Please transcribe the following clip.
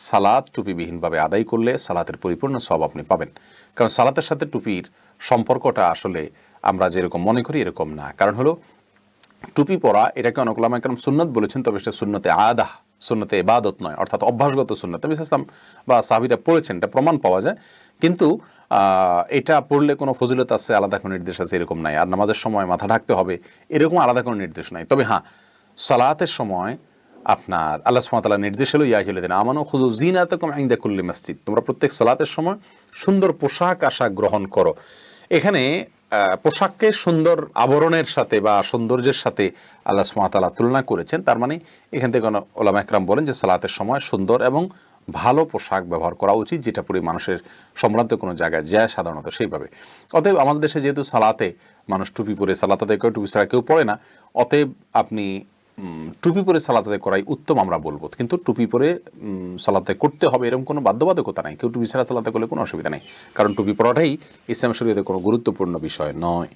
সালাত টুপিবিহীনভাবে আদায় করলে সালাতের পরিপূর্ণ সওয়াব আপনি পাবেন। কারণ সালাতের সাথে টুপির সম্পর্কটা আসলে আমরা যেরকম মনে করি এরকম না। কারণ হলো টুপি পরা এটাকে অনেক ওলামা কেরাম সুন্নত বলেছেন, তবে সেটা সুন্নতে আদাহ, সুন্নতে ইবাদত নয়, অর্থাৎ অভ্যাসগত সুন্নত। নবী সাল্লাল্লাহু আলাইহি ওয়াসাল্লাম বা সাহাবীরা পড়েছেন, এটা প্রমাণ পাওয়া যায়, কিন্তু এটা পড়লে কোনো ফজিলত আছে, আলাদা কোনো নির্দেশ আছে এরকম নাই। আর নামাজের সময় মাথা ঢাকতে হবে এরকম আলাদা কোনো নির্দেশ নাই। তবে হ্যাঁ, সালাতের সময় আপনার আল্লাহ সুবহানাহু ওয়া তাআলা নির্দেশ হলো ইয়া আইয়ুহাল্লাযীনা আমানু খুযু যিনাতাকুম ইনদা কুল্লি মসজিদ, তোমরা প্রত্যেক সালাতের সময় সুন্দর পোশাক আশাক গ্রহণ করো। এখানে পোশাককে সুন্দর আবরণের সাথে বা সৌন্দর্যের সাথে আল্লাহ সুবহানাহু ওয়া তাআলা তুলনা করেছেন। তার মানে এখান থেকে ওলামা একরাম বলেন যে সালাতের সময় সুন্দর এবং ভালো পোশাক ব্যবহার করা উচিত, যেটা পরে মানুষের সম্ভ্রান্ত কোনো জায়গায় যায় সাধারণত সেইভাবে। অতএব আমাদের দেশে যেহেতু সালাতে মানুষ টুপি পরে সালাত আদায় করে, টুপি ছাড়া কেউ পড়ে না, অতএব আপনি টুপি পরে সালাত আদায় করাই উত্তম আমরা বলবো। কিন্তু টুপি পরে সালাতে করতে হবে এরকম কোনো বাধ্যবাধকতা নাই। কেউ টুপি ছাড়া সালাতে করলে কোনো অসুবিধা নেই, কারণ টুপি পরাটাই ইসলাম শরীয়তে কোনো গুরুত্বপূর্ণ বিষয় নয়।